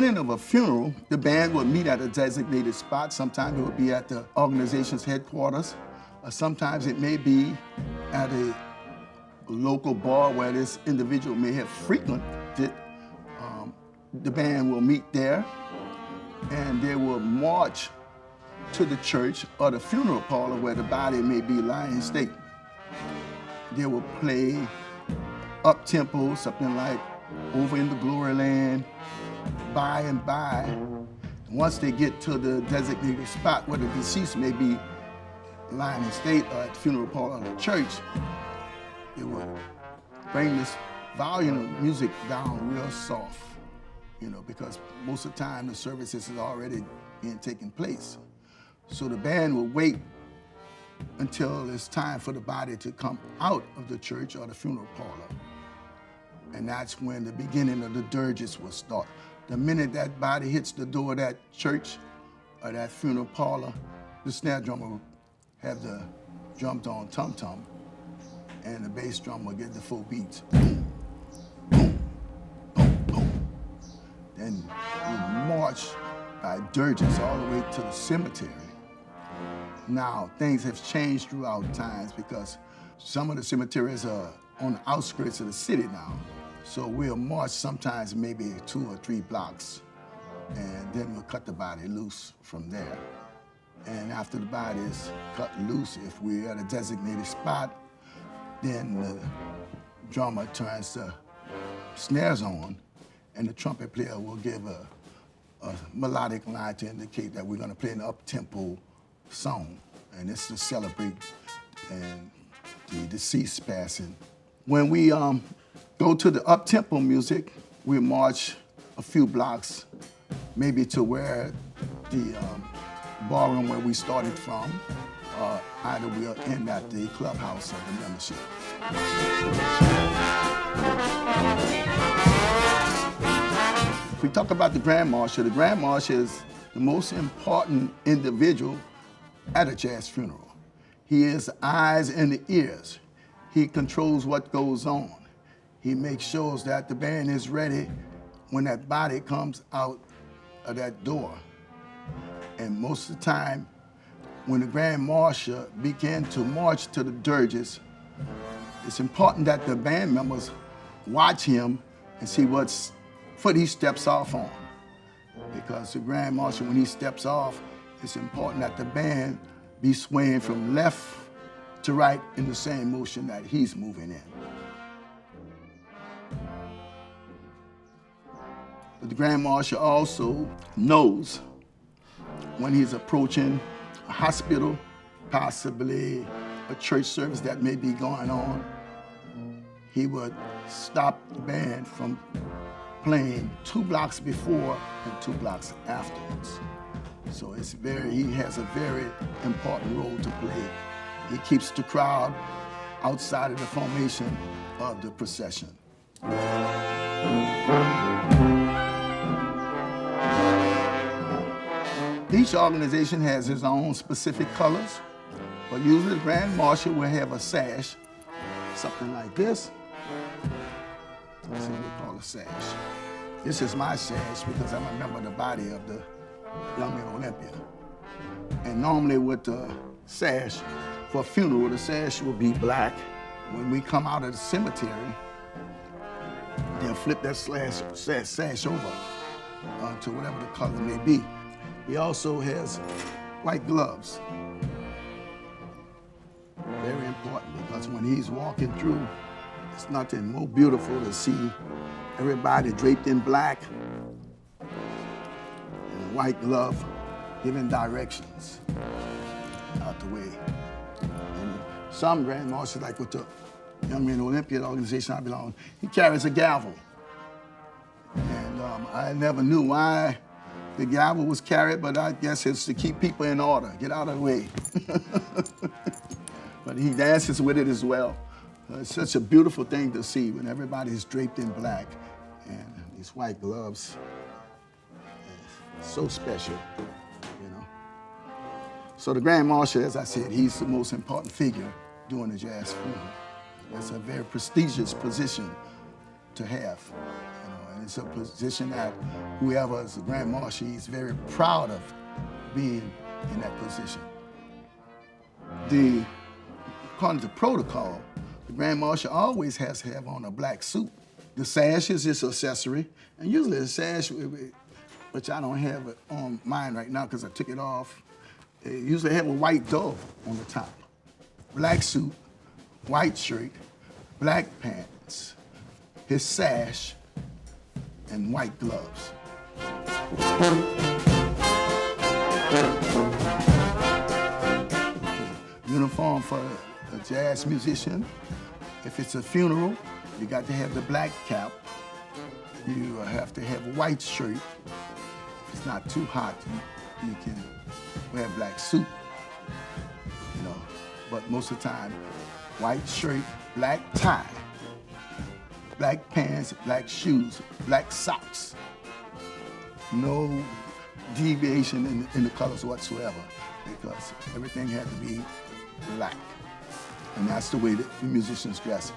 beginning of a funeral, the band will meet at a designated spot. Sometimes it will be at the organization's headquarters, or sometimes it may be at a local bar where this individual may have frequented. The band will meet there, and they will march to the church or the funeral parlor where the body may be lying in state. They will play up-tempo, something like Over in the Glory Land, By and By. Once they get to the designated spot where the deceased may be lying in state or at the funeral parlor of the church, they will bring this volume of music down real soft, because most of the time the services is already being taken place. So the band will wait until it's time for the body to come out of the church or the funeral parlor. And that's when the beginning of the dirges will start. The minute that body hits the door of that church or that funeral parlor, the snare drummer will have the drums on tum-tum, and the bass drum will get the full beats. Boom, boom, boom, boom. Then we march by dirges all the way to the cemetery. Now, things have changed throughout times because some of the cemeteries are on the outskirts of the city now. So we'll march sometimes maybe 2 or 3 blocks, and then we'll cut the body loose from there. And after the body is cut loose, if we're at a designated spot, then the drummer turns the snares on, and the trumpet player will give a melodic line to indicate that we're gonna play an up-tempo song, and it's to celebrate and the deceased passing. When we go to the up-tempo music, we march a few blocks, maybe to where the ballroom where we started from, or either we'll end at the clubhouse of the membership. If we talk about the Grand Marshal is the most important individual at a jazz funeral. He is the eyes and the ears. He controls what goes on. He makes sure that the band is ready when that body comes out of that door. And most of the time, when the Grand Marshal begin to march to the dirges, it's important that the band members watch him and see what foot he steps off on. Because the Grand Marshal, when he steps off, it's important that the band be swaying from left to right in the same motion that he's moving in. But the Grand Marshal also knows when he's approaching a hospital, possibly a church service that may be going on. He would stop the band from playing 2 blocks before and 2 blocks afterwards. So he has a very important role to play. He keeps the crowd outside of the formation of the procession. Each organization has its own specific colors, but usually the Grand Marshal will have a sash, something like this. That's what we call a sash. This is my sash because I'm a member of the body of the Young Men Olympia. And normally with the sash, for a funeral, the sash will be black. When we come out of the cemetery, they'll flip that sash over to whatever the color may be. He also has white gloves. Very important, because when he's walking through, it's nothing more beautiful to see everybody draped in black and a white glove giving directions out the way. And some Grand Marshals, like with the Young Men Olympia organization I belong, he carries a gavel. And I never knew why the gavel was carried, but I guess it's to keep people in order, get out of the way. But he dances with it as well. It's such a beautiful thing to see when everybody's draped in black and these white gloves. It's so special, you know. So the Grand Marshal, as I said, he's the most important figure during the jazz funeral. It's a very prestigious position to have, you know, and it's a position that whoever is the Grand Marshal, he's very proud of being in that position. According to protocol, the Grand Marshal always has to have on a black suit. The sash is his accessory, and usually the sash, which I don't have it on mine right now because I took it off, it usually have a white dove on the top. Black suit, white shirt, black pants, his sash, and white gloves. Uniform for a jazz musician. If it's a funeral, you got to have the black cap. You have to have a white shirt. If it's not too hot, you can wear a black suit, you know. But most of the time, white shirt, black tie, black pants, black shoes, black socks. No deviation in the colors whatsoever, because everything had to be black. And that's the way that the musicians dress.